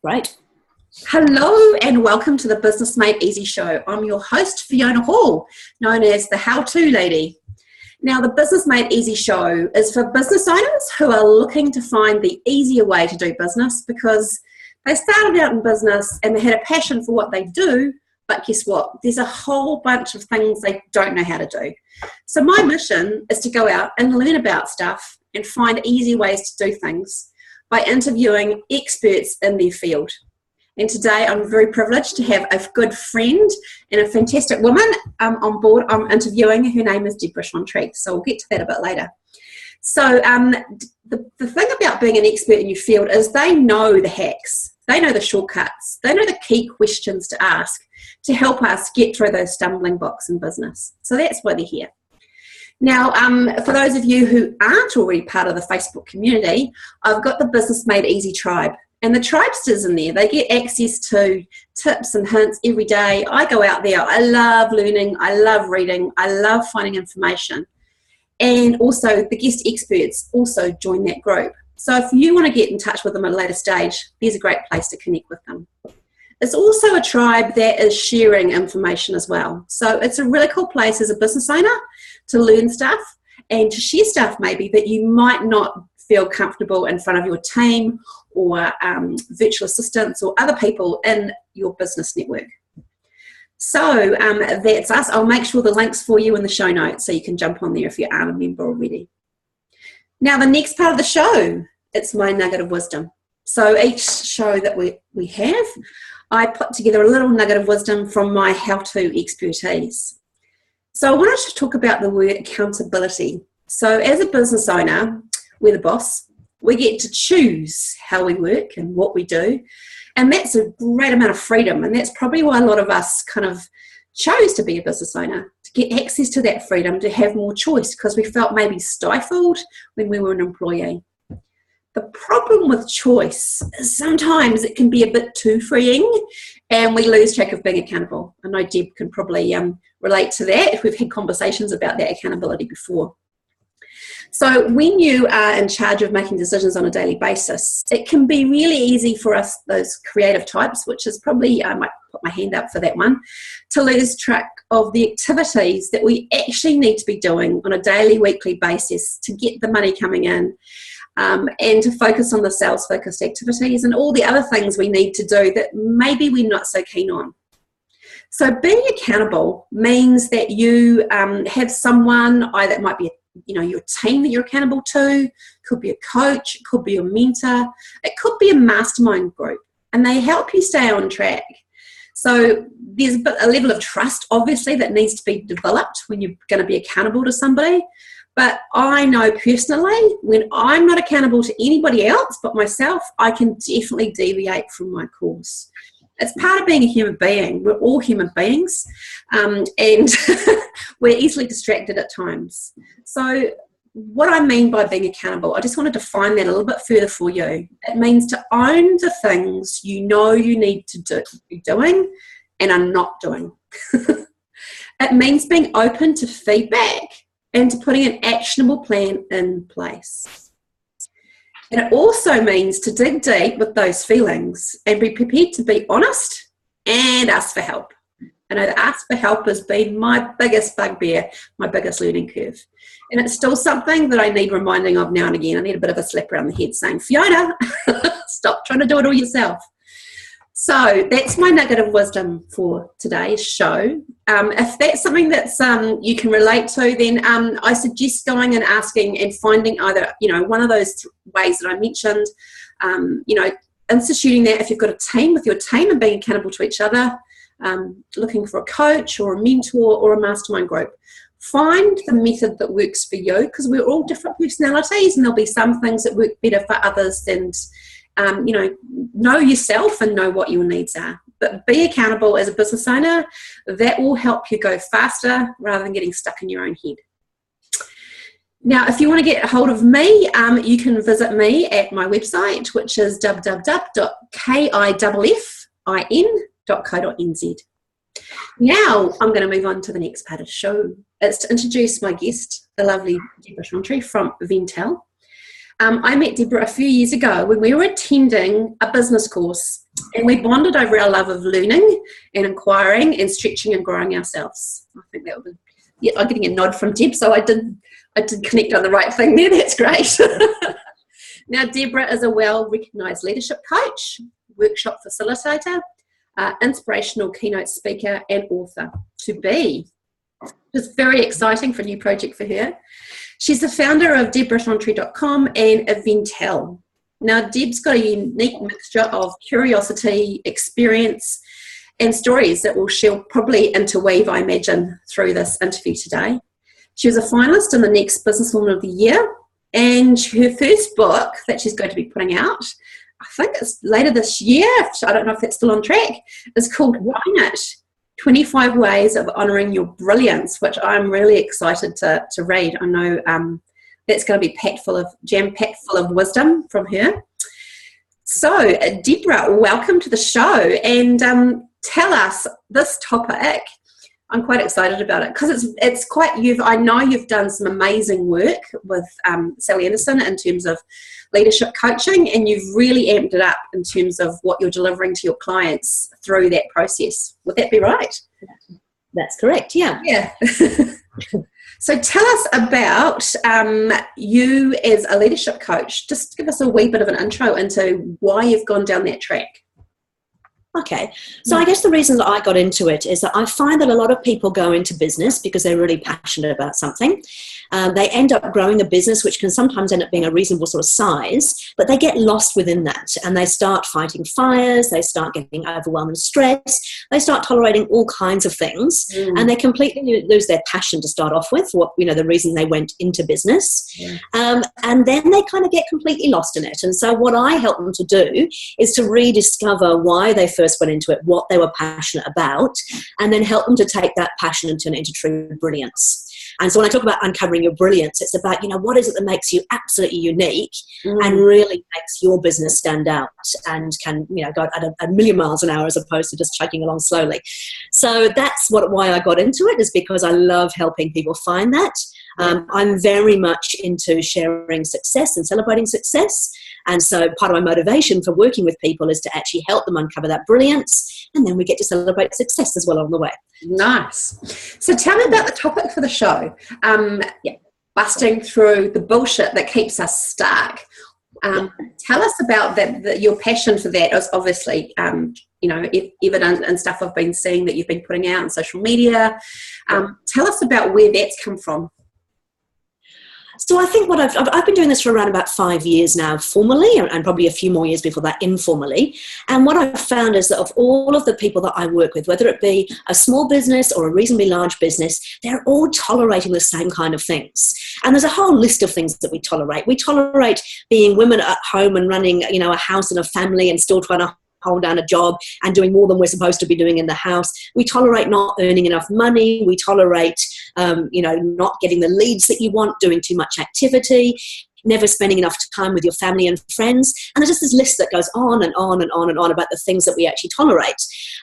Great. Hello and welcome to the Business Made Easy show. I'm your host, Fiona Hall, known as the How-To Lady. Now, the Business Made Easy show is for business owners who are looking to find the easier way to do business because they started out in business and they had a passion for what they do, but guess what? There's a whole bunch of things they don't know how to do. So my mission is to go out and learn about stuff and find easy ways to do things by interviewing experts in their field. And today I'm very privileged to have a good friend and a fantastic woman on board. I'm interviewing. Her name is DebraChantry, so we'll get to that a bit later. So the thing about being an expert in your field is they know the hacks, they know the shortcuts, they know the key questions to ask to help us get through those stumbling blocks in business. So that's why they're here. Now, for those of you who aren't already part of the Facebook community, I've got the Business Made Easy tribe. And the tribesters in there, they get access to tips and hints every day. I go out there. I love learning. I love reading. I love finding information. And also the guest experts also join that group. So if you want to get in touch with them at a later stage, there's a great place to connect with them. It's also a tribe that is sharing information as well. So it's a really cool place as a business owner to learn stuff and to share stuff maybe that you might not feel comfortable in front of your team or virtual assistants or other people in your business network. So that's us. I'll make sure the link's for you in the show notes so you can jump on there if you aren't a member already. Now the next part of the show, it's my nugget of wisdom. So each show that we have, I put together a little nugget of wisdom from my how-to expertise. So I wanted to talk about the word accountability. So as a business owner, we're the boss. We get to choose how we work and what we do. And that's a great amount of freedom. And that's probably why a lot of us kind of chose to be a business owner, to get access to that freedom, to have more choice, because we felt maybe stifled when we were an employee. The problem with choice is sometimes it can be a bit too freeing and we lose track of being accountable. I know Deb can probably relate to that if we've had conversations about that accountability before. So when you are in charge of making decisions on a daily basis, it can be really easy for us, those creative types, which is probably, I might put my hand up for that one, to lose track of the activities that we actually need to be doing on a daily, weekly basis to get the money coming in. And to focus on the sales-focused activities and all the other things we need to do that maybe we're not so keen on. So being accountable means that you have someone, either it might be your team that you're accountable to, could be a coach, it could be a mentor, it could be a mastermind group, and they help you stay on track. So there's a level of trust, obviously, that needs to be developed when you're going to be accountable to somebody. But I know personally, when I'm not accountable to anybody else but myself, I can definitely deviate from my course. It's part of being a human being. We're all human beings, and we're easily distracted at times. So what I mean by being accountable, I just want to define that a little bit further for you. It means to own the things you know you need to be doing and are not doing. It means being open to feedback and to putting an actionable plan in place. And it also means to dig deep with those feelings and be prepared to be honest and ask for help. I know that ask for help has been my biggest bugbear, my biggest learning curve. And it's still something that I need reminding of now and again. I need a bit of a slap around the head saying, Fiona, stop trying to do it all yourself. So that's my nugget of wisdom for today's show. If that's something that's you can relate to, then I suggest going and asking and finding either one of those ways that I mentioned. Instituting that if you've got a team with your team and being accountable to each other, looking for a coach or a mentor or a mastermind group. Find the method that works for you, because we're all different personalities, and there'll be some things that work better for others than. Know yourself and know what your needs are. But be accountable as a business owner. That will help you go faster rather than getting stuck in your own head. Now, if you want to get a hold of me, you can visit me at my website, which is www.kiffin.co.nz. Now, I'm going to move on to the next part of the show. It's to introduce my guest, the lovely DebraChantry from Ventel. I met Debra a few years ago when we were attending a business course, and we bonded over our love of learning and inquiring and stretching and growing ourselves. I think that would be, yeah, I'm getting a nod from Deb, so I did connect on the right thing there. That's great. Now, Debra is a well-recognised leadership coach, workshop facilitator, inspirational keynote speaker and author to be. It's very exciting for a new project for her. She's the founder of DebraChantry.com and Overwhelm. Now, Deb's got a unique mixture of curiosity, experience, and stories that she'll probably interweave, I imagine, through this interview today. She was a finalist in the next Businesswoman of the Year, and her first book that she's going to be putting out, I think it's later this year, I don't know if that's still on track, is called Own It, 25 Ways of Honouring Your Brilliance, which I'm really excited to read. I know that's going to be jam-packed full of wisdom from her. So, Debra, welcome to the show, and tell us this topic. I'm quite excited about it because it's quite. I know you've done some amazing work with Sally Anderson in terms of leadership coaching, and you've really amped it up in terms of what you're delivering to your clients through that process. Would that be right? That's correct. Yeah. Yeah. So tell us about you as a leadership coach. Just give us a wee bit of an intro into why you've gone down that track. Okay, so I guess the reason that I got into it is that I find that a lot of people go into business because they're really passionate about something. They end up growing a business which can sometimes end up being a reasonable sort of size, but they get lost within that and they start fighting fires, they start getting overwhelmed and stressed, they start tolerating all kinds of things, and they completely lose their passion to start off with, the reason they went into business. And then they kind of get completely lost in it. And so what I help them to do is to rediscover why they first went into it, what they were passionate about, and then help them to take that passion and turn it into true brilliance. And so when I talk about uncovering your brilliance, it's about, what is it that makes you absolutely unique and really makes your business stand out and can, go at a million miles an hour as opposed to just chugging along slowly. So that's why I got into it, is because I love helping people find that. I'm very much into sharing success and celebrating success. And so part of my motivation for working with people is to actually help them uncover that brilliance, and then we get to celebrate success as well along the way. Nice. So tell me about the topic for the show. Busting through the bullshit that keeps us stuck. Tell us about your passion for that is obviously, evident and stuff I've been seeing that you've been putting out on social media. Tell us about where that's come from. So I think I've been doing this for around about 5 years now, formally, and probably a few more years before that informally. And what I've found is that of all of the people that I work with, whether it be a small business or a reasonably large business, they're all tolerating the same kind of things. And there's a whole list of things that we tolerate. We tolerate being women at home and running, a house and a family and still trying to hold down a job and doing more than we're supposed to be doing in the house. We tolerate not earning enough money. We tolerate, not getting the leads that you want, doing too much activity, never spending enough time with your family and friends. And there's just this list that goes on and on and on and on about the things that we actually tolerate.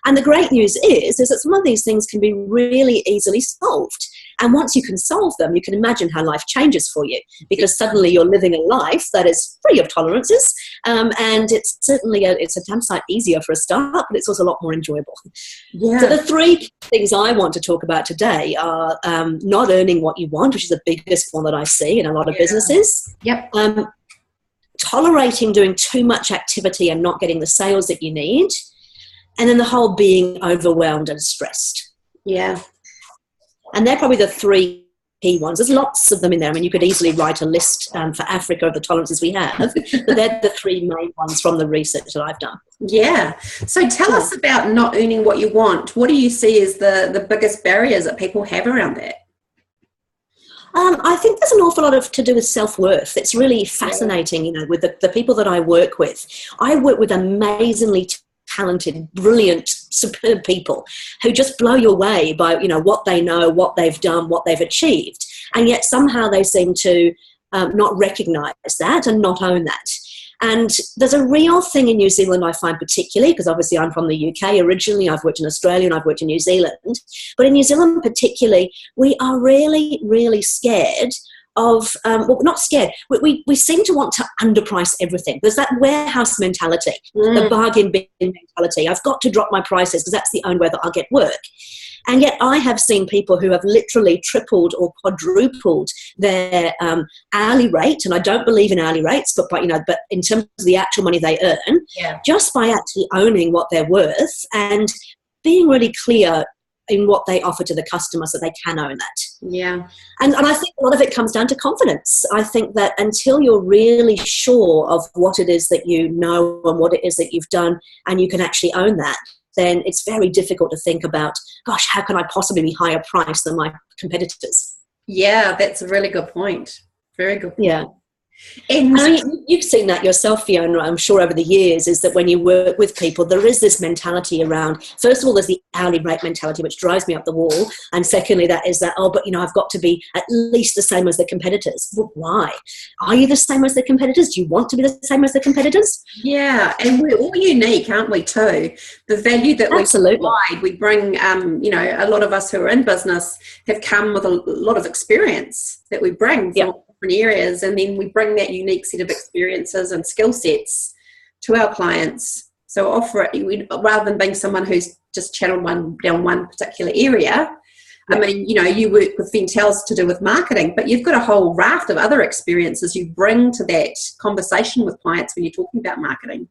And the great news is that some of these things can be really easily solved. And once you can solve them, you can imagine how life changes for you, because suddenly you're living a life that is free of tolerances. And it's certainly it's a damn sight easier for a start, but it's also a lot more enjoyable. Yeah. So the three things I want to talk about today are not earning what you want, which is the biggest one that I see in a lot of businesses. Yep. Tolerating doing too much activity and not getting the sales that you need. And then the whole being overwhelmed and stressed. Yeah. And they're probably the three key ones. There's lots of them in there. I mean, you could easily write a list for Africa of the tolerances we have, but they're the three main ones from the research that I've done. Yeah. So tell us about not earning what you want. What do you see as the biggest barriers that people have around that? I think there's an awful lot to do with self-worth. It's really fascinating, with the people that I work with. I work with amazingly talented, brilliant, superb people who just blow you away by, what they know, what they've done, what they've achieved. And yet somehow they seem to not recognise that and not own that. And there's a real thing in New Zealand I find particularly, because obviously I'm from the UK originally, I've worked in Australia and I've worked in New Zealand. But in New Zealand particularly, we are really, really scared well, not scared. We seem to want to underprice everything. There's that warehouse mentality, the bargain bin mentality. I've got to drop my prices because that's the only way that I'll get work. And yet I have seen people who have literally tripled or quadrupled their hourly rate. And I don't believe in hourly rates, but in terms of the actual money they earn, just by actually owning what they're worth and being really clear in what they offer to the customer so they can own that. Yeah. And I think a lot of it comes down to confidence. I think that until you're really sure of what it is that you know and what it is that you've done and you can actually own that, then it's very difficult to think about, gosh, how can I possibly be higher priced than my competitors? Yeah, that's a really good point. Very good point. Yeah. And I mean, you've seen that yourself, Fiona, I'm sure, over the years, is that when you work with people, there is this mentality around, first of all, there's the hourly rate mentality, which drives me up the wall. And secondly, that is that, oh, but, I've got to be at least the same as the competitors. Well, why? Are you the same as the competitors? Do you want to be the same as the competitors? Yeah, and we're all unique, aren't we, too? The value that we provide, we bring, a lot of us who are in business have come with a lot of experience that we bring from different areas, and then we bring that unique set of experiences and skill sets to our clients. So offer it, rather than being someone who's just channeled down one particular area. I mean, you work with Fentels to do with marketing, but you've got a whole raft of other experiences you bring to that conversation with clients when you're talking about marketing.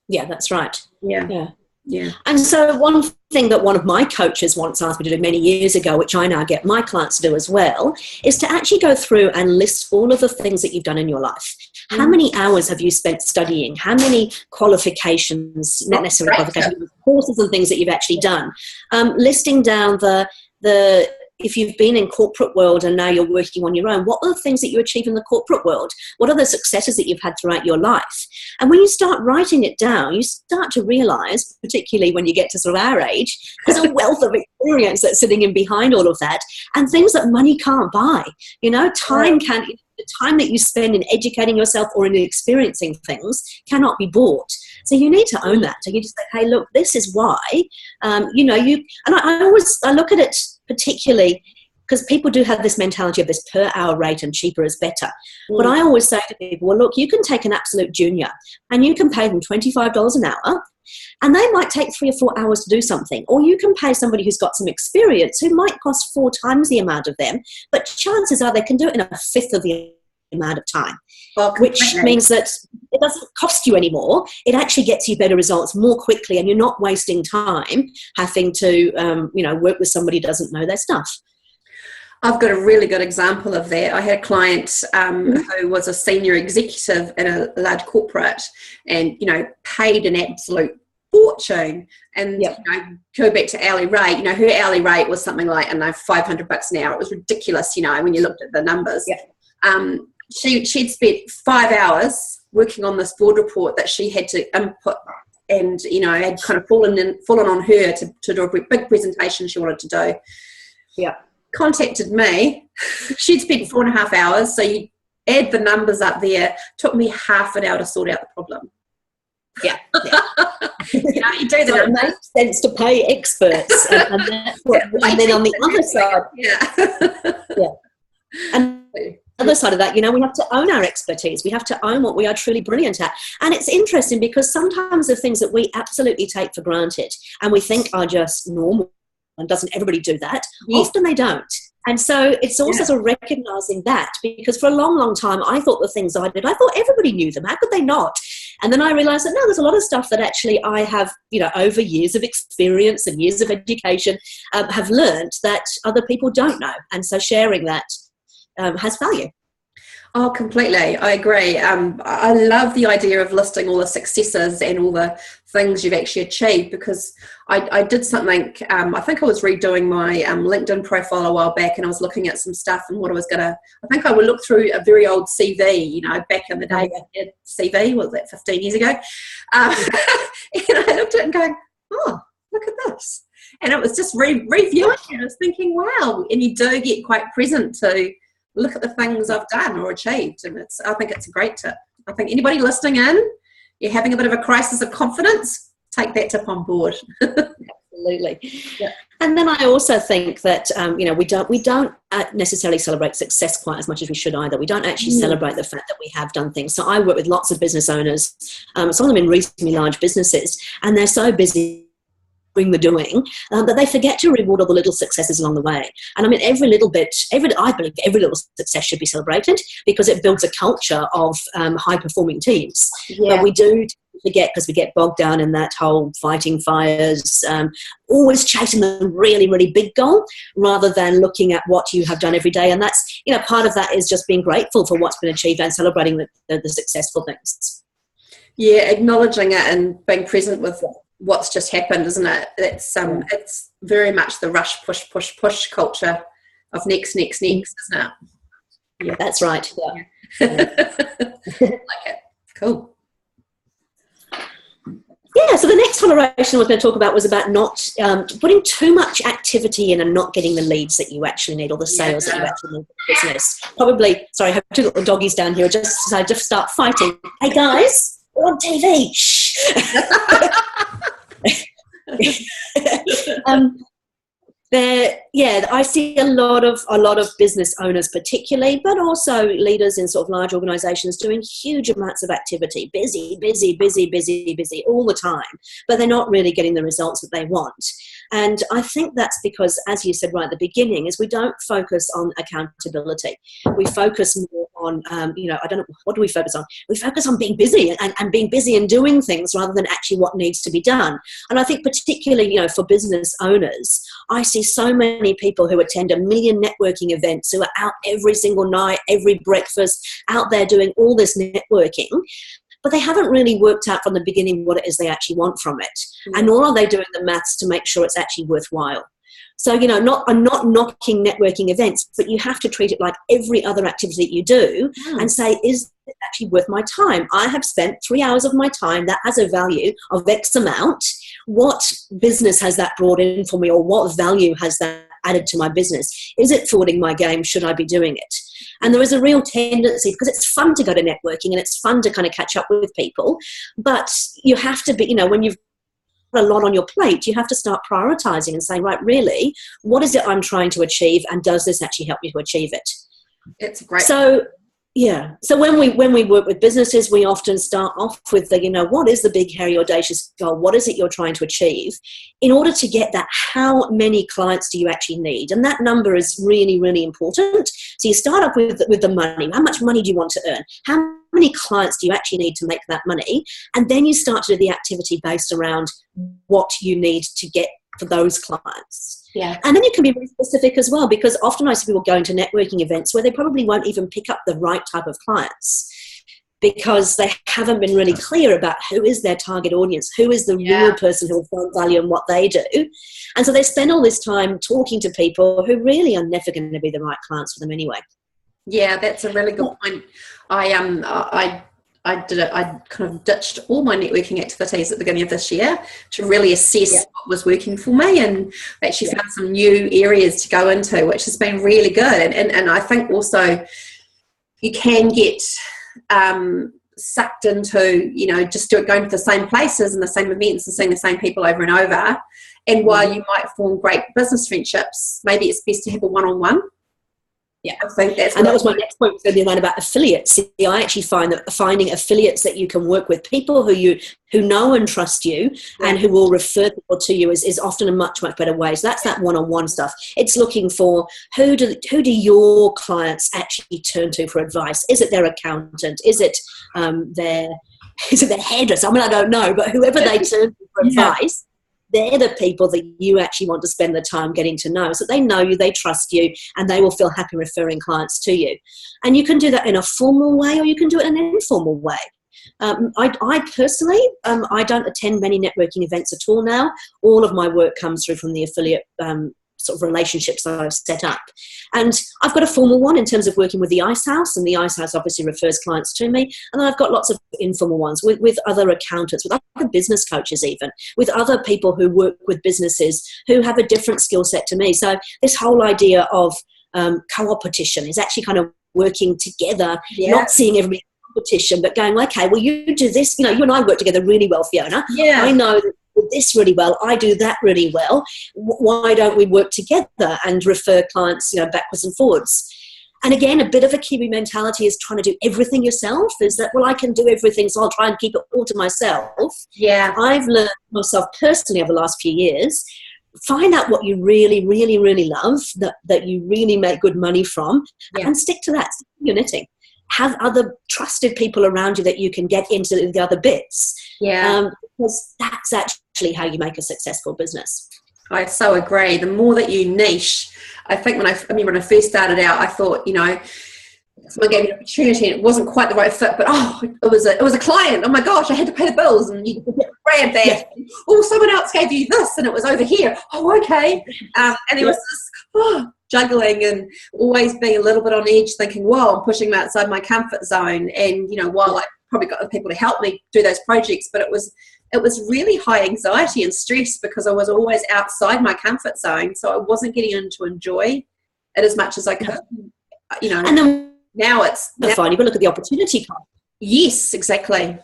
Yeah, that's right. Yeah. And so one thing that one of my coaches once asked me to do many years ago, which I now get my clients to do as well, is to actually go through and list all of the things that you've done in your life. How many hours have you spent studying? How many qualifications, not necessarily qualifications, courses and things that you've actually done? Listing down the if you've been in corporate world and now you're working on your own, what are the things that you achieve in the corporate world? What are the successes that you've had throughout your life? And when you start writing it down, you start to realize, particularly when you get to sort of our age, there's a wealth of experience that's sitting in behind all of that, and things that money can't buy. The time that you spend in educating yourself or in experiencing things cannot be bought. So you need to own that. So you just say, hey, look, this is why, I look at it particularly because people do have this mentality of this per hour rate and cheaper is better. But I always say to people, well, look, you can take an absolute junior and you can pay them $25 an hour and they might take 3 or 4 hours to do something. Or you can pay somebody who's got some experience who might cost 4 times the amount of them, but chances are they can do it in a fifth of the amount of time, which means that it doesn't cost you anymore. It actually gets you better results more quickly, and you're not wasting time having to work with somebody who doesn't know their stuff. I've got a really good example of that. I had a client who was a senior executive in a large corporate and, paid an absolute fortune. And go back to hourly rate, her hourly rate was something like, $500 an hour. It was ridiculous, when you looked at the numbers. She'd spent 5 hours working on this board report that she had to input, and had kind of fallen on her to do a big presentation she wanted to do. Contacted me. She'd spent 4.5 hours, so you add the numbers up there. Took me half an hour to sort out the problem. You do so it makes sense to pay experts, and then on the other side, and other side of that, we have to own our expertise. We have to own what we are truly brilliant at. And it's interesting because sometimes the things that we absolutely take for granted and we think are just normal, and doesn't everybody do that? Often they don't. And so it's also sort of recognizing that, because for a long, long time, I thought the things I did, I thought everybody knew them. How could they not? And then I realized that, no, there's a lot of stuff that actually I have, over years of experience and years of education, have learned that other people don't know. And so sharing that has value. Oh, completely. I agree. I love the idea of listing all the successes and all the things you've actually achieved, because I did something, I think I was redoing my LinkedIn profile a while back, and I was looking at some stuff and what I was going to, I think I would look through a very old CV, back in the day, CV, was that 15 years ago? And I looked at it and going, oh, look at this. And it was just reviewing, and I was thinking, wow. And you do get quite present to look at the things I've done or achieved, and I think it's a great tip. I think anybody listening in, you're having a bit of a crisis of confidence, take that tip on board. Absolutely. Yeah. And then I also think that we don't necessarily celebrate success quite as much as we should either. We don't actually celebrate the fact that we have done things. So I work with lots of business owners, some of them in reasonably large businesses, and they're so busy doing the doing that they forget to reward all the little successes along the way. And I mean, I believe every little success should be celebrated because it builds a culture of high performing teams. Yeah. But we do forget because we get bogged down in that whole fighting fires, always chasing the really, really big goal rather than looking at what you have done every day. And that's, part of that is just being grateful for what's been achieved and celebrating the successful things. Yeah, acknowledging it and being present with what's just happened, isn't it? It's very much the rush, push culture of next, isn't it? Yeah, that's right. Yeah. Like it. Cool. Yeah, so the next toleration I was going to talk about was about not putting too much activity in and not getting the leads that you actually need or the sales that you actually need for the business. Probably, sorry, I have two little doggies down here just start fighting. Hey guys, we're on TV. Shh. I see a lot of business owners particularly, but also leaders in sort of large organizations doing huge amounts of activity, busy all the time, but they're not really getting the results that they want. And I think that's because, as you said right at the beginning, is we don't focus on accountability. We focus more on, I don't know, what do we focus on? We focus on being busy and being busy and doing things rather than actually what needs to be done. And I think particularly, for business owners, I see so many people who attend a million networking events, who are out every single night, every breakfast, out there doing all this networking, but they haven't really worked out from the beginning what it is they actually want from it. Mm-hmm. And nor are they doing the maths to make sure it's actually worthwhile. So, I'm not knocking networking events, but you have to treat it like every other activity that you do and say, is it actually worth my time? I have spent 3 hours of my time that has a value of X amount. What business has that brought in for me, or what value has that added to my business? Is it forwarding my game? Should I be doing it? And there is a real tendency, because it's fun to go to networking and it's fun to kind of catch up with people, but you have to be, when you've got a lot on your plate, you have to start prioritizing and saying, right, really, what is it I'm trying to achieve, and does this actually help me to achieve it? It's great. So when we work with businesses, we often start off with the, what is the big, hairy, audacious goal? What is it you're trying to achieve? In order to get that, how many clients do you actually need? And that number is really, really important. So you start up with the money. How much money do you want to earn? How many clients do you actually need to make that money? And then you start to do the activity based around what you need to get for those clients. Yeah. And then you can be very specific as well, because often I see people going to networking events where they probably won't even pick up the right type of clients because they haven't been really clear about who is their target audience, who is the real person who will find value in what they do. And so they spend all this time talking to people who really are never going to be the right clients for them anyway. Yeah, that's a really good point. I kind of ditched all my networking activities at the beginning of this year to really assess what was working for me, and actually found some new areas to go into, which has been really good. And I think also you can get sucked into, just going to the same places and the same events and seeing the same people over and over. And while you might form great business friendships, maybe it's best to have a one-on-one. Yeah, I think that's. And that was my next point, was going to be one about affiliates. I actually find that finding affiliates that you can work with, people who know and trust you, and who will refer people to you, is often a much, much better way. So that's that one-on-one stuff. It's looking for who do your clients actually turn to for advice? Is it their accountant? Is it their hairdresser? I mean, I don't know, but whoever they turn to for advice, they're the people that you actually want to spend the time getting to know, so they know you, they trust you, and they will feel happy referring clients to you. And you can do that in a formal way, or you can do it in an informal way. I personally, I don't attend many networking events at all now. All of my work comes through from the affiliate sort of relationships that I've set up. And I've got a formal one in terms of working with the Ice House, and the Ice House obviously refers clients to me. And then I've got lots of informal ones with other accountants, with other business coaches even, with other people who work with businesses who have a different skill set to me. So this whole idea of co-opetition is actually kind of working together, not seeing everybody competition, but going, okay, well, you do this, you and I work together really well, Fiona. I know that with this really well, I do that really well. Why don't we work together and refer clients, backwards and forwards? And again, a bit of a Kiwi mentality is trying to do everything yourself. Is that, well, I can do everything, so I'll try and keep it all to myself. Yeah. I've learned myself personally over the last few years, find out what you really, really, really love, that you really make good money from, and stick to that. Stick to your knitting. Have other trusted people around you that you can get into the other bits. Yeah. Because that's actually how you make a successful business. I so agree. The more that you niche, I think when I first started out, I thought, someone gave me an opportunity and it wasn't quite the right fit, but it was a client. Oh my gosh, I had to pay the bills, and you grab that. Yeah. Oh, someone else gave you this and it was over here. Oh, okay. And there was this juggling and always being a little bit on edge, thinking, whoa, I'm pushing them outside my comfort zone. And while I probably got the people to help me do those projects, but it was really high anxiety and stress because I was always outside my comfort zone. So I wasn't getting in to enjoy it as much as I could, And then now it's fine. You've got to look at the opportunity cost. Yes, exactly.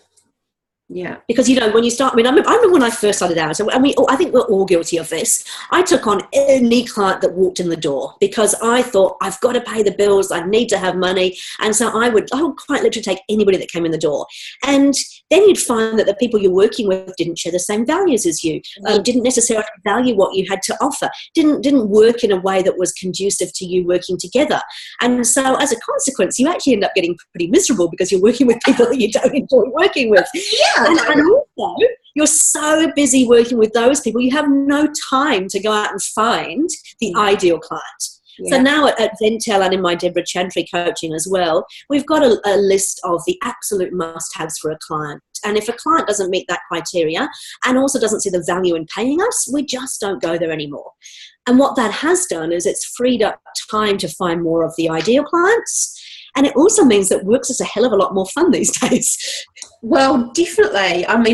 Yeah. Because, when you start, I remember when I first started out, and I think we're all guilty of this. I took on any client that walked in the door because I thought, I've got to pay the bills, I need to have money. And so I would quite literally take anybody that came in the door. And then you'd find that the people you're working with didn't share the same values as you, didn't necessarily value what you had to offer, didn't work in a way that was conducive to you working together. And so as a consequence, you actually end up getting pretty miserable because you're working with people that you don't enjoy working with. Yeah. And also, you're so busy working with those people, you have no time to go out and find the ideal client. Yeah. So now at Zentel and in my DebraChantry coaching as well, we've got a list of the absolute must-haves for a client. And if a client doesn't meet that criteria and also doesn't see the value in paying us, we just don't go there anymore. And what that has done is it's freed up time to find more of the ideal clients. And it also means that work's is a hell of a lot more fun these days. Well, definitely. I've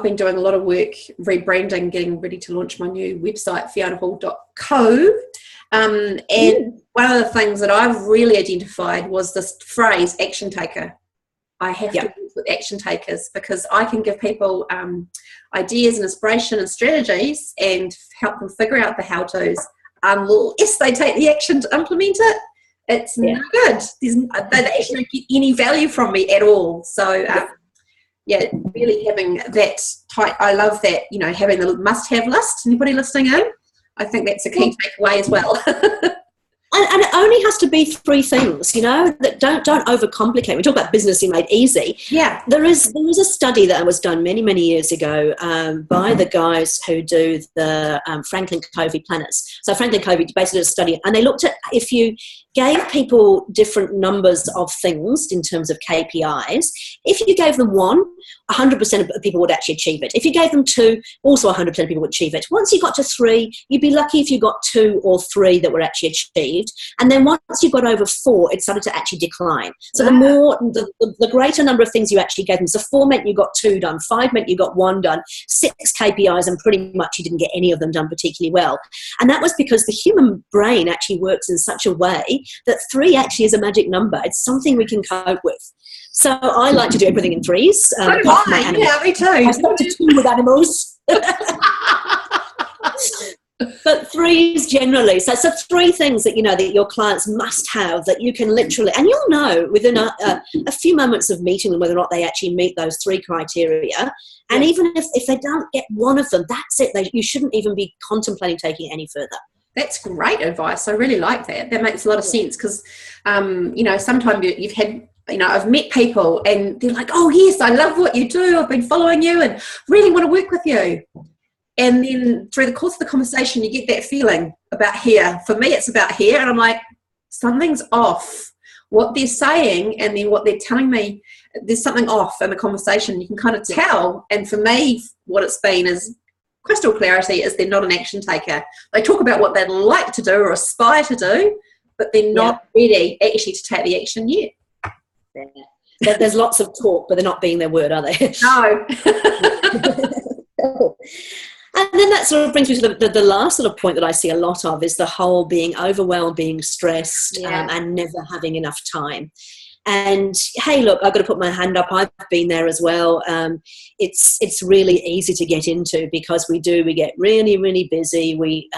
been doing a lot of work rebranding, getting ready to launch my new website, FionaHall.co. And one of the things that I've really identified was this phrase, action taker. I have to work with action takers because I can give people ideas and inspiration and strategies and help them figure out the how-tos. Unless they take the action to implement it, it's no good. They actually don't get any value from me at all. So, really having that tight, I love that, having the must-have list. Anybody listening in? I think that's a key takeaway as well. And it only has to be 3 things, that don't overcomplicate. We talk about business being made easy. Yeah. There is a study that was done many, many years ago by the guys who do the Franklin Covey planners. So Franklin Covey basically did a study, and they looked at if you gave people different numbers of things in terms of KPIs. If you gave them 1, 100% of people would actually achieve it. If you gave them 2, also 100% of people would achieve it. Once you got to 3, you'd be lucky if you got 2 or 3 that were actually achieved. And then once you got over 4, it started to actually decline. So the greater number of things you actually gave them. So 4 meant you got 2 done, 5 meant you got 1 done, 6 KPIs, and pretty much you didn't get any of them done particularly well. And that was because the human brain actually works in such a way that 3 actually is a magic number. It's something we can cope with. So I like to do everything in 3s. Yeah, me too. I start to 2 with animals. But 3s generally. So 3 things that that your clients must have that you can literally, and you'll know within a few moments of meeting them whether or not they actually meet those 3 criteria. And even if they don't get 1 of them, that's it. You shouldn't even be contemplating taking it any further. That's great advice. I really like that. That makes a lot of sense because, sometimes you've had, I've met people and they're like, oh, yes, I love what you do. I've been following you and really want to work with you. And then through the course of the conversation, you get that feeling about here. For me, it's about here. And I'm like, something's off. What they're saying and then what they're telling me, there's something off in the conversation. You can kind of tell. And for me, what it's been is crystal clarity is they're not an action taker. They talk about what they'd like to do or aspire to do, but they're not ready actually to take the action yet. Yeah. There's lots of talk, but they're not being their word, are they? No. And then that sort of brings me to the last sort of point that I see a lot of is the whole being overwhelmed, being stressed, and never having enough time. And hey, look, I've got to put my hand up. I've been there as well. It's really easy to get into because we get really, really busy. We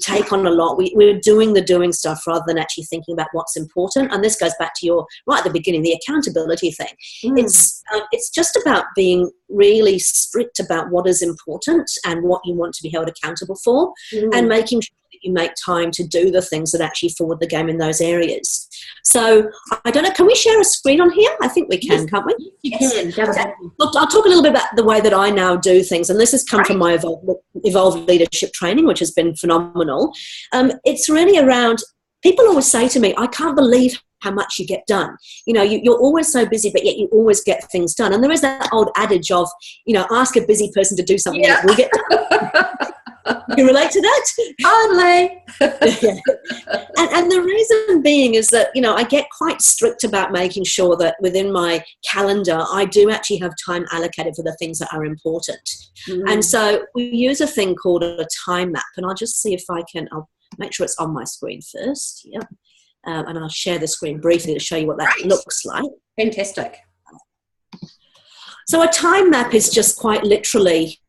take on a lot. We're doing the doing stuff rather than actually thinking about what's important. And this goes back to your right at the beginning, the accountability thing. It's just about being really strict about what is important and what you want to be held accountable for, and making sure that you make time to do the things that actually forward the game in those areas. So I don't know, can we share a screen on here? I think we can, yes, can't we? You can. Okay. Look, I'll talk a little bit about the way that I now do things, and this has come from my Evolved Leadership training, which has been phenomenal. It's really around, people always say to me, I can't believe how much you get done. You're always so busy, but yet you always get things done. And there is that old adage of, ask a busy person to do something that will get done. You relate to that? Hardly. And the reason being is that, I get quite strict about making sure that within my calendar, I do actually have time allocated for the things that are important. And so we use a thing called a time map. And I'll just see if I'll make sure it's on my screen first. Yeah. And I'll share the screen briefly to show you what that looks like. Fantastic. So a time map is just quite literally,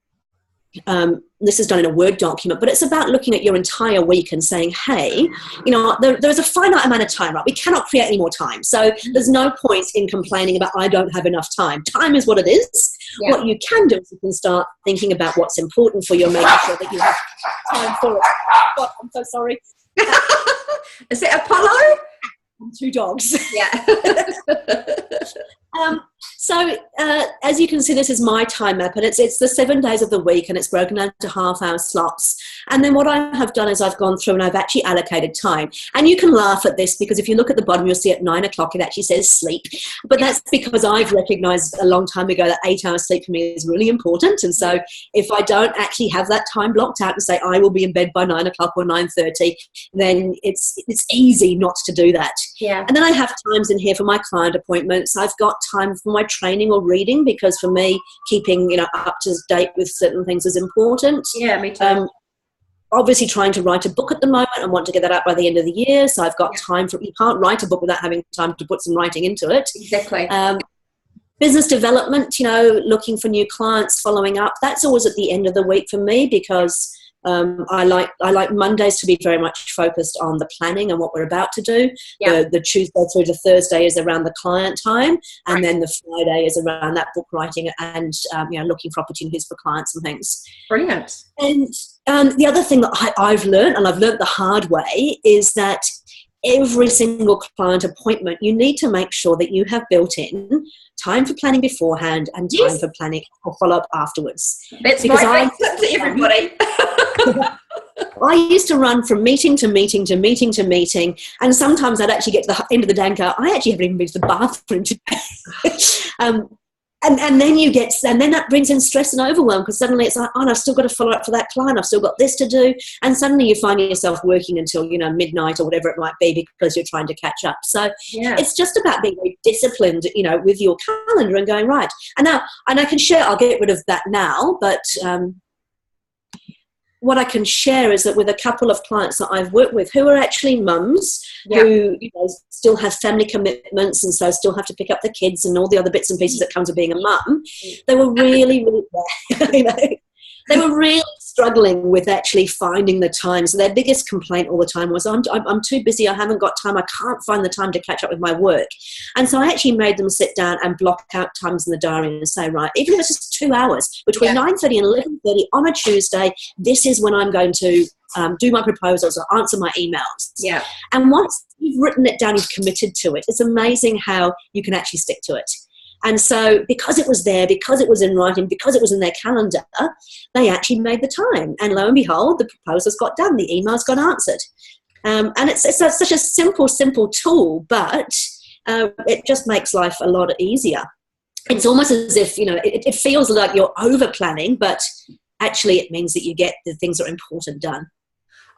this is done in a Word document, but it's about looking at your entire week and saying, hey, there's a finite amount of time, right? We cannot create any more time. So there's no point in complaining about, I don't have enough time. Time is what it is. Yeah. What you can do is you can start thinking about what's important for you, making sure that you have time for it. God, I'm so sorry. Is it Apollo? And 2 dogs. Yeah. So as you can see, this is my time map, and it's the 7 days of the week, and it's broken down to half-hour slots. And then what I have done is I've gone through and I've actually allocated time. And you can laugh at this because if you look at the bottom, you'll see at 9 o'clock it actually says sleep. But that's because I've recognised a long time ago that 8 hours sleep for me is really important. And so if I don't actually have that time blocked out and say I will be in bed by 9 o'clock or 9:30, then it's easy not to do that. Yeah. And then I have times in here for my client appointments. I've got time for my training or reading because for me, keeping up to date with certain things is important. Yeah, me too. Obviously trying to write a book at the moment and want to get that out by the end of the year. So I've got time you can't write a book without having time to put some writing into it. Exactly. Business development, looking for new clients, following up. That's always at the end of the week for me because I like Mondays to be very much focused on the planning and what we're about to do. Yeah. The Tuesday through to Thursday is around the client time, and then the Friday is around that book writing and looking for opportunities for clients and things. Brilliant. And the other thing that I've learned, and I've learned the hard way, is that every single client appointment, you need to make sure that you have built in time for planning beforehand and time for planning or follow-up afterwards. That's my tip to everybody. I used to run from meeting to meeting to meeting to meeting, and sometimes I'd actually get to the end of the day and go, I actually haven't even been to the bathroom today. And then that brings in stress and overwhelm because suddenly it's like, oh, I've still got to follow up for that client. I've still got this to do. And suddenly you find yourself working until, midnight or whatever it might be because you're trying to catch up. So it's just about being very disciplined, with your calendar and going, right. And I can share, I'll get rid of that now, but what I can share is that with a couple of clients that I've worked with who are actually mums who still have family commitments and so still have to pick up the kids and all the other bits and pieces that comes with being a mum, they were really, really, they were really struggling with actually finding the time. So their biggest complaint all the time was, I'm too busy, I haven't got time, I can't find the time to catch up with my work. And so I actually made them sit down and block out times in the diary and say, right, even if it's just 2 hours, between 9:30 and 11:30 on a Tuesday, this is when I'm going to do my proposals or answer my emails. Yeah. And once you've written it down, you've committed to it, it's amazing how you can actually stick to it. And so because it was there, because it was in writing, because it was in their calendar, they actually made the time. And lo and behold, the proposals got done, the emails got answered. And it's such a simple tool, but it just makes life a lot easier. It's almost as if, it feels like you're over planning, but actually it means that you get the things that are important done.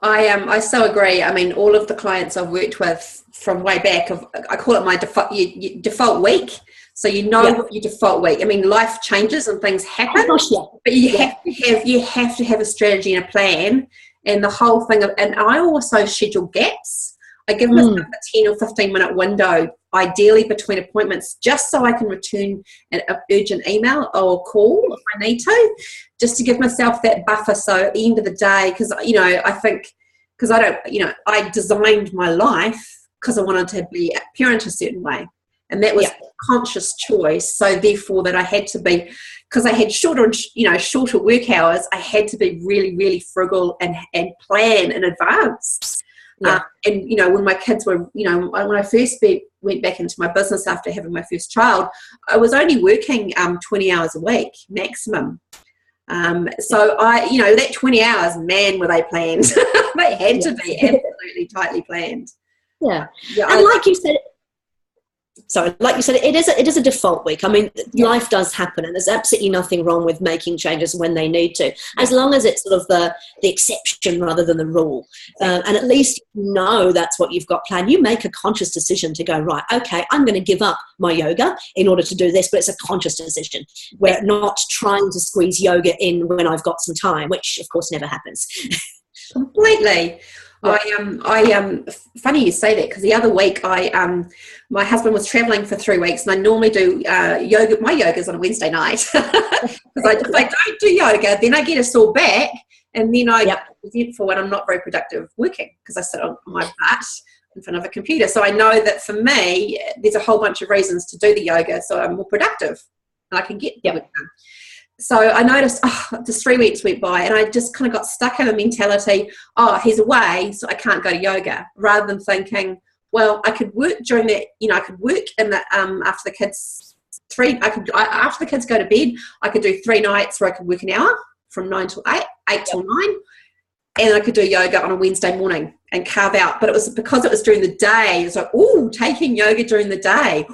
I so agree. I mean, all of the clients I've worked with from way back, I call it my default week. So what your default week. I mean, life changes and things happen, but you have to have a strategy and a plan. And the whole thing and I also schedule gaps. I give myself a 10 or 15 minute window ideally between appointments, just so I can return an urgent email or call if I need to, just to give myself that buffer. So at the end of the day, because, I think, because I designed my life because I wanted to be parent a certain way. And that was a conscious choice. So therefore that I had to be, because I had shorter work hours, I had to be really, really frugal and plan in advance. Yeah. And, when my kids were, when I first went back into my business after having my first child, I was only working 20 hours a week maximum. So that 20 hours, man, were they planned. They had to be absolutely tightly planned. Yeah. And like you said, it is a default week. I mean, life does happen, and there's absolutely nothing wrong with making changes when they need to, as long as it's sort of the exception rather than the rule. And at least that's what you've got planned. You make a conscious decision to go, right, okay, I'm going to give up my yoga in order to do this, but it's a conscious decision. We're not trying to squeeze yoga in when I've got some time, which of course never happens. Completely. Yeah. Funny you say that, because the other week my husband was traveling for 3 weeks, and I normally do yoga. My yoga's on a Wednesday night, because if I don't do yoga, then I get a sore back, and then I get resentful when I'm not very productive working, because I sit on my butt in front of a computer. So I know that for me, there's a whole bunch of reasons to do the yoga, so I'm more productive and I can get the work done. So I noticed, just 3 weeks went by, and I just kind of got stuck in a mentality, he's away, so I can't go to yoga, rather than thinking, well, I could work during that, I could work in the, after the kids go to bed, I could do 3 nights where I could work an hour from 9 till 8, 8 till 9, and I could do yoga on a Wednesday morning and carve out. But it was because it was during the day. It's like, taking yoga during the day.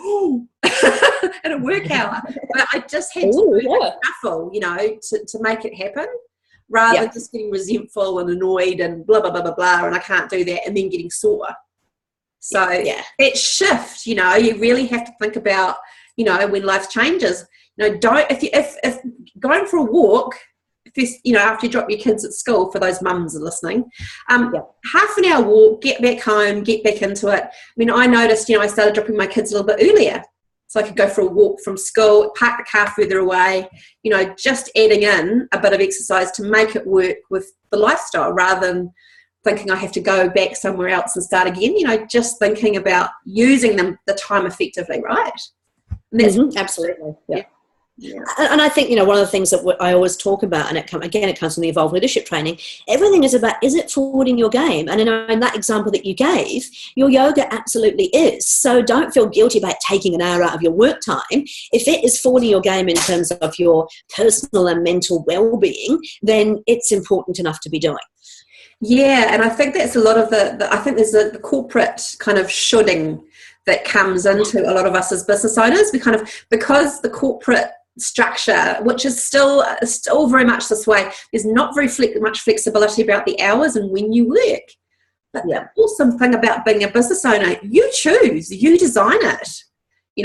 At a work hour. But I just had to shuffle, to make it happen, rather than just getting resentful and annoyed and blah, blah, blah, blah, blah, and I can't do that, and then getting sore. So that shift, you really have to think about, when life changes, if going for a walk, after you drop your kids at school, for those mums listening, half an hour walk, get back home, get back into it. I mean, I noticed, I started dropping my kids a little bit earlier, so I could go for a walk from school, park the car further away, just adding in a bit of exercise to make it work with the lifestyle, rather than thinking I have to go back somewhere else and start again, just thinking about using the time effectively, right? And that's absolutely. Yeah. And I think, one of the things that I always talk about, and it comes from the Evolved Leadership Training, everything is about, is it forwarding your game? And in that example that you gave, your yoga absolutely is. So don't feel guilty about taking an hour out of your work time. If it is forwarding your game in terms of your personal and mental well-being, then it's important enough to be doing. Yeah, and I think that's a lot of I think there's the corporate kind of shoulding that comes into a lot of us as business owners. We kind of, because the corporate structure, which is still very much this way, there's not very much flexibility about the hours and when you work. But the awesome thing about being a business owner, you choose, you design it,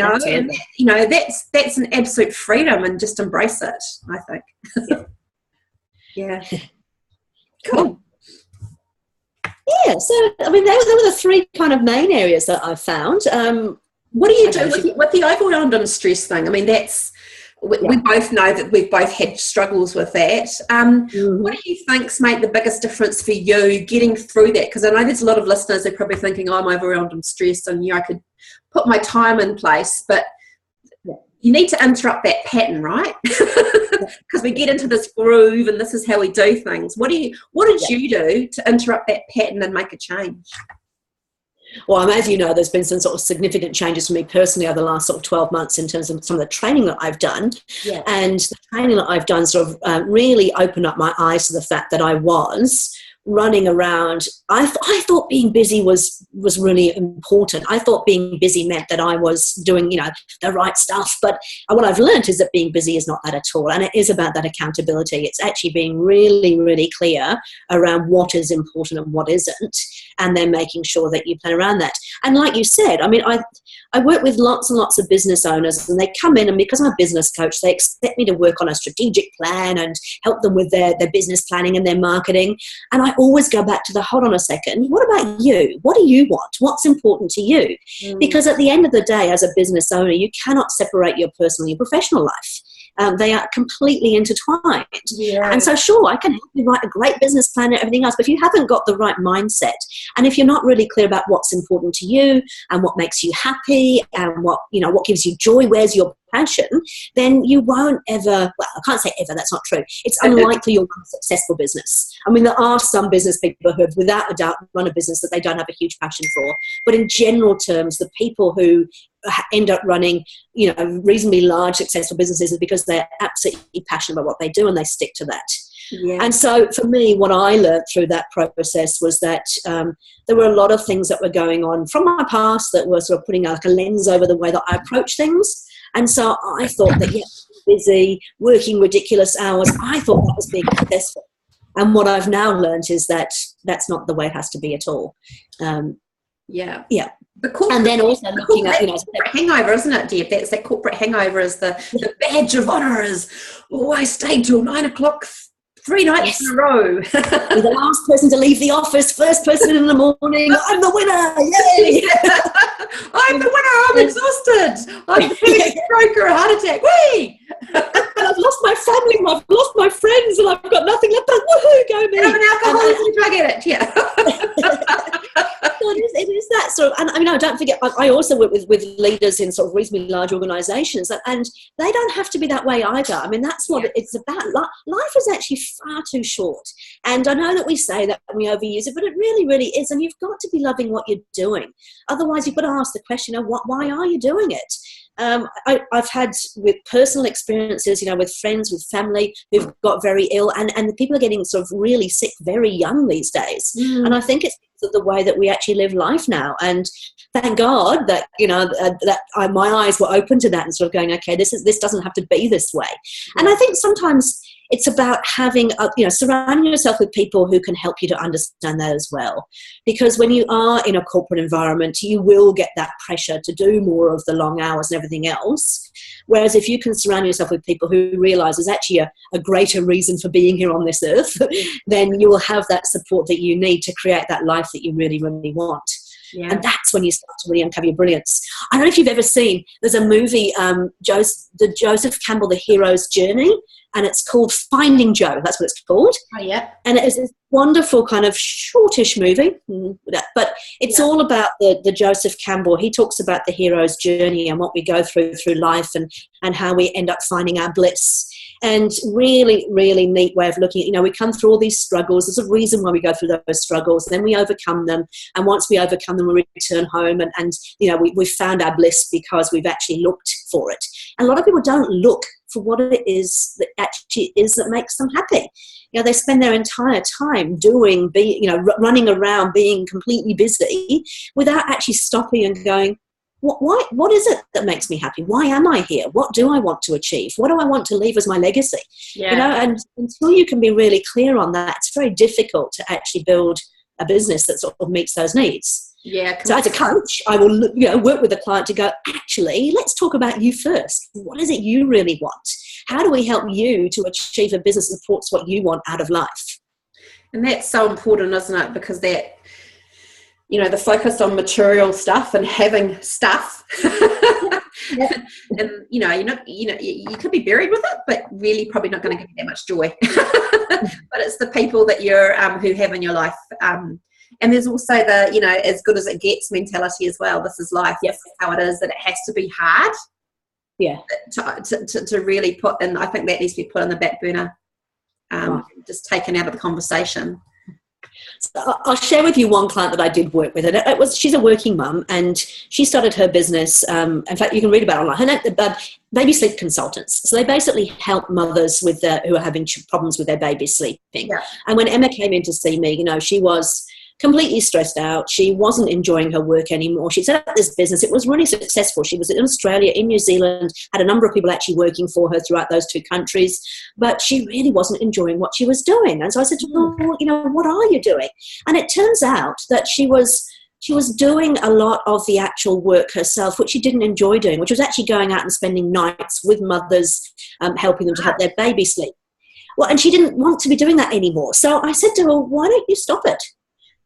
Absolutely. And that's an absolute freedom, and just embrace it, I think. Yeah. Cool. Yeah, so I mean, those were the 3 kind of main areas that I found. What do you do with the overwhelmed and stress thing? I mean, we both know that we've both had struggles with that. What do you think's made the biggest difference for you getting through that? Because I know there's a lot of listeners that are probably thinking, I'm overwhelmed and stressed, and I could put my time in place, but you need to interrupt that pattern, right? Because we get into this groove, and this is how we do things. What did you do to interrupt that pattern and make a change? Well, as you know, there's been some sort of significant changes for me personally over the last sort of 12 months in terms of some of the training that I've done. Yeah. And the training that I've done sort of really opened up my eyes to the fact that I was running around. I thought being busy was really important. I thought being busy meant that I was doing, the right stuff. But what I've learned is that being busy is not that at all. And it is about that accountability. It's actually being really, really clear around what is important and what isn't, and then making sure that you plan around that. And like you said, I mean, I work with lots and lots of business owners, and they come in, and because I'm a business coach, they expect me to work on a strategic plan and help them with their business planning and their marketing. And I always go back to the, hold on a second, what about you? What do you want? What's important to you? Because at the end of the day, as a business owner, you cannot separate your personal and your professional life. They are completely intertwined. Yeah. And so, sure, I can help you write a great business plan and everything else, but if you haven't got the right mindset, and if you're not really clear about what's important to you and what makes you happy and what gives you joy, where's your passion, then you won't ever, well, I can't say ever, that's not true. It's unlikely you'll run a successful business. I mean, there are some business people who have without a doubt run a business that they don't have a huge passion for. But in general terms, the people who end up running, reasonably large successful businesses is because they're absolutely passionate about what they do and they stick to that. Yeah. And so for me, what I learned through that process was that there were a lot of things that were going on from my past that were sort of putting like a lens over the way that I approach things. And so I thought that, busy, working ridiculous hours, I thought that was being successful. And what I've now learned is that that's not the way it has to be at all. Yeah. And then also looking at, corporate hangover, isn't it, Deb? That's that corporate hangover is the badge of honour is, I stayed till 9 o'clock 3 nights in a row. You're the last person to leave the office, first person in the morning. I'm the winner. Yay! I'm the winner. I'm exhausted. I'm having a stroke or a heart attack. Whee! And I've lost my family, I've lost my friends, and I've got nothing left. But woohoo, go me! I'm an alcoholic and a drug addict. Yeah. So it is that sort of, and I mean, don't forget, I also work with leaders in sort of reasonably large organisations, and they don't have to be that way either. I mean, that's what it's about. Life is actually far too short. And I know that we say that we overuse it, but it really, really is. And you've got to be loving what you're doing. Otherwise, you've got to ask the question of why are you doing it? I've had with personal experiences, with friends, with family who've got very ill, and the people are getting sort of really sick very young these days. And I think it's the way that we actually live life now. And thank God that, my eyes were open to that and sort of going, okay, this doesn't have to be this way. And I think sometimes it's about having, surrounding yourself with people who can help you to understand that as well. Because when you are in a corporate environment, you will get that pressure to do more of the long hours and everything else. Whereas if you can surround yourself with people who realise there's actually a greater reason for being here on this earth, then you will have that support that you need to create that life that you really, really want. Yeah. And that's when you start to really uncover your brilliance. I don't know if you've ever seen, there's a movie, the Joseph Campbell, The Hero's Journey, and it's called Finding Joe. That's what it's called. Oh, yeah. And it is this wonderful kind of shortish movie, but it's all about the Joseph Campbell. He talks about the hero's journey and what we go through life and how we end up finding our bliss. And really, really neat way of looking at, we come through all these struggles. There's a reason why we go through those struggles. Then we overcome them. And once we overcome them, we return home and we've found our bliss because we've actually looked for it. And a lot of people don't look for what it is that actually is that makes them happy. They spend their entire time running around, being completely busy without actually stopping and going, what is it that makes me happy? Why am I here? What do I want to achieve? What do I want to leave as my legacy? Yeah. And until you can be really clear on that, it's very difficult to actually build a business that sort of meets those needs. Yeah. So as a coach, I will work with the client to go, actually, let's talk about you first. What is it you really want? How do we help you to achieve a business that supports what you want out of life? And that's so important, isn't it? Because that, the focus on material stuff and having stuff, and you could be buried with it, but really probably not going to give you that much joy. But it's the people that you're who have in your life. And there's also the, as good as it gets mentality as well. This is life. Yes. This is how it is, that it has to be hard. Yeah. To really put in, I think that needs to be put on the back burner, just taken out of the conversation. So I'll share with you one client that I did work with. And she's a working mum, and she started her business. In fact, you can read about it online. Her name, baby sleep consultants. So they basically help mothers with who are having problems with their baby sleeping. Yeah. And when Emma came in to see me, she was completely stressed out. She wasn't enjoying her work anymore. She set up this business. It was really successful. She was in Australia, in New Zealand, had a number of people actually working for her throughout those 2 countries, but she really wasn't enjoying what she was doing. And so I said, what are you doing? And it turns out that she was doing a lot of the actual work herself, which she didn't enjoy doing, which was actually going out and spending nights with mothers, helping them to help their baby sleep. Well, and she didn't want to be doing that anymore. So I said to her, why don't you stop it?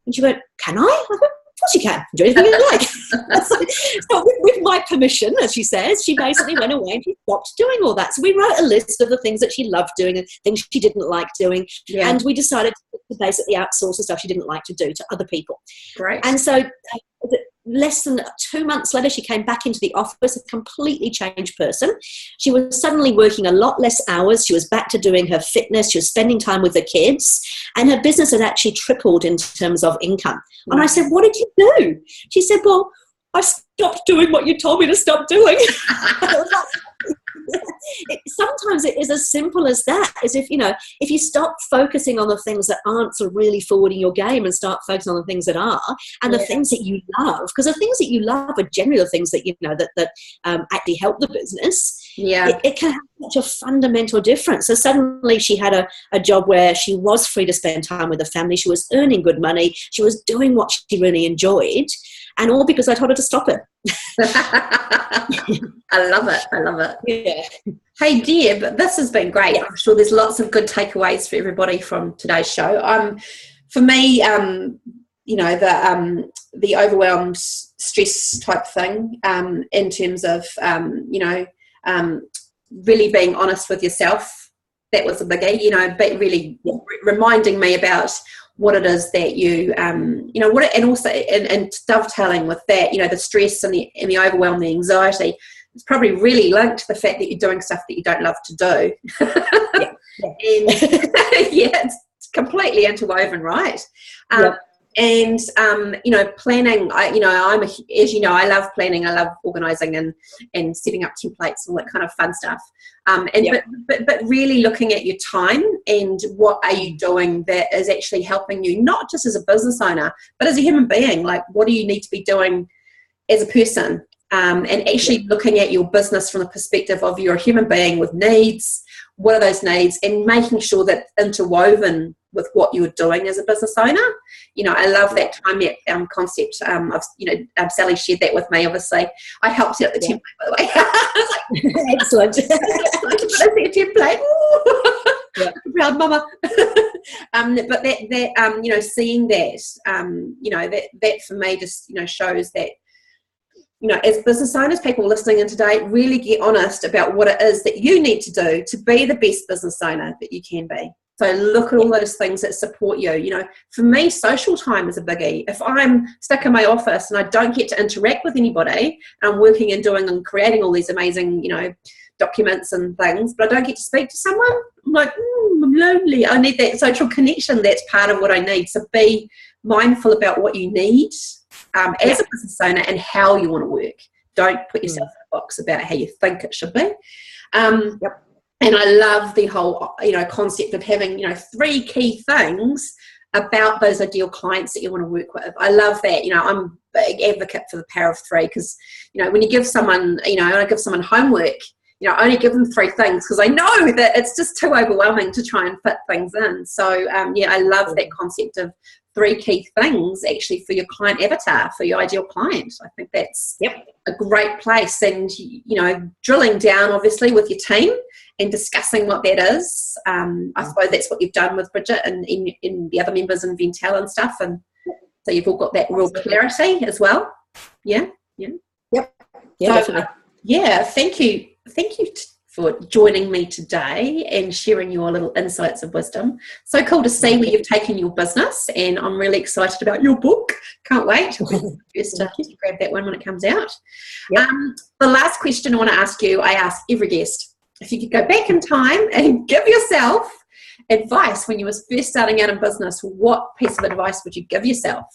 And she went, can I? I went, of course you can. Do anything you like. So with my permission, as she says, she basically went away and she stopped doing all that. So we wrote a list of the things that she loved doing and things she didn't like doing. Yeah. And we decided to basically outsource the stuff she didn't like to do to other people. Great. And so less than 2 months later, she came back into the office, a completely changed person. She was suddenly working a lot less hours. She was back to doing her fitness. She was spending time with the kids. And her business had actually tripled in terms of income. And I said, what did you do? She said, well, I stopped doing what you told me to stop doing. Sometimes it is as simple as that, as if you stop focusing on the things that aren't sort of really forwarding your game and start focusing on the things that are, and the things that you love, because the things that you love are generally the things that that actually help the business. It can have such a fundamental difference. So suddenly she had a job where she was free to spend time with the family, she was earning good money, she was doing what she really enjoyed, and all because I told her to stop it. I love it. Yeah. Hey, Deb, this has been great. I'm sure there's lots of good takeaways for everybody from today's show. For me, the overwhelmed stress type thing, in terms of really being honest with yourself, that was a biggie. But really reminding me about what it is that you, and also and dovetailing with that, the stress and the overwhelm, the anxiety. It's probably really linked to the fact that you're doing stuff that you don't love to do. And it's completely interwoven, right? And planning. As you know, I love planning. I love organising and setting up templates and all that kind of fun stuff. But really looking at your time and what are you doing that is actually helping you, not just as a business owner, but as a human being. Like, what do you need to be doing as a person? And actually looking at your business from the perspective of you're a human being with needs. What are those needs? And making sure that interwoven with what you're doing as a business owner. I love that time map concept. Sally shared that with me, obviously. I helped set up the template, by the way. Excellent. Template. Proud mama. But that seeing that, that for me just, shows that, as business owners, people listening in today, really get honest about what it is that you need to do to be the best business owner that you can be. So look at all those things that support you. For me, social time is a biggie. If I'm stuck in my office and I don't get to interact with anybody, and I'm working and doing and creating all these amazing, documents and things, but I don't get to speak to someone, I'm like, I'm lonely. I need that social connection. That's part of what I need. So be mindful about what you need as a business owner and how you want to work. Don't put yourself in a box about how you think it should be. And I love the whole, concept of having, 3 key things about those ideal clients that you want to work with. I love that. I'm a big advocate for the power of 3, because, when you give someone, when I give someone homework, I only give them 3 things because I know that it's just too overwhelming to try and fit things in. So, I love that concept of 3 key things actually for your client avatar, for your ideal client. I think that's a great place. And, drilling down obviously with your team and discussing what that is. I suppose that's what you've done with Bridget and in the other members in Ventel and stuff. And so you've all got that real clarity as well. Yeah. Definitely. Thank you for joining me today and sharing your little insights of wisdom. So cool to see where you've taken your business, and I'm really excited about your book. Can't wait. Just to grab that one when it comes out. The last question I want to ask you, I ask every guest. If you could go back in time and give yourself advice when you were first starting out in business, what piece of advice would you give yourself?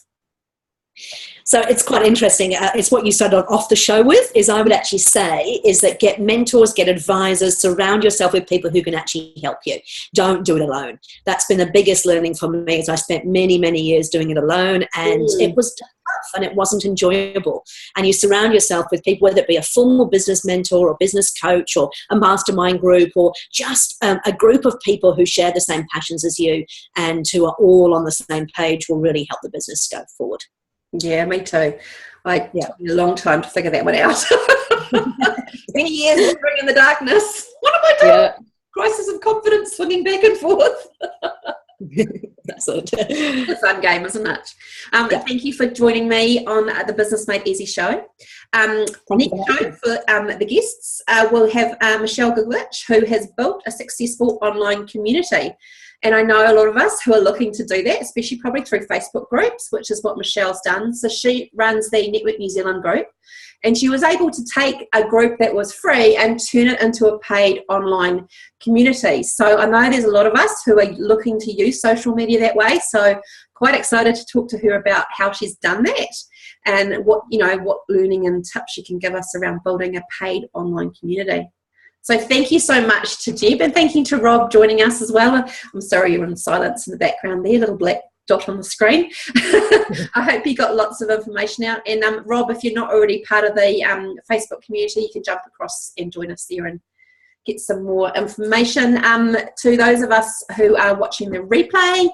So it's quite interesting. It's what you started off the show with, is I would actually say is that get mentors, get advisors, surround yourself with people who can actually help you. Don't do it alone. That's been the biggest learning for me, is I spent many, many years doing it alone, and it was tough and it wasn't enjoyable. And you surround yourself with people, whether it be a formal business mentor or business coach or a mastermind group, or just a group of people who share the same passions as you and who are all on the same page, will really help the business go forward. Yeah, me too. Took me a long time to figure that one out. Many years in the darkness. What am I doing? crisis of confidence swinging back and forth. That's it. It's a fun game, isn't it? Thank you for joining me on the Business Made Easy show. Next show for the guests, we'll have Michelle Guglich, who has built a successful online community. And I know a lot of us who are looking to do that, especially probably through Facebook groups, which is what Michelle's done. So she runs the Network New Zealand group. And she was able to take a group that was free and turn it into a paid online community. So I know there's a lot of us who are looking to use social media that way. So quite excited to talk to her about how she's done that and what learning and tips she can give us around building a paid online community. So thank you so much to Jeb, and thank you to Rob joining us as well. I'm sorry you're in silence in the background there, little black dot on the screen. I hope you got lots of information out. And Rob, if you're not already part of the Facebook community, you can jump across and join us there and get some more information. To those of us who are watching the replay,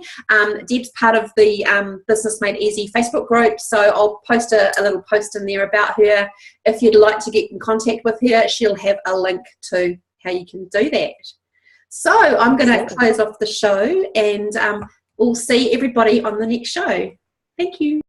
Deb's part of the Business Made Easy Facebook group, so I'll post a little post in there about her. If you'd like to get in contact with her, she'll have a link to how you can do that. So I'm going to close off the show, and we'll see everybody on the next show. Thank you.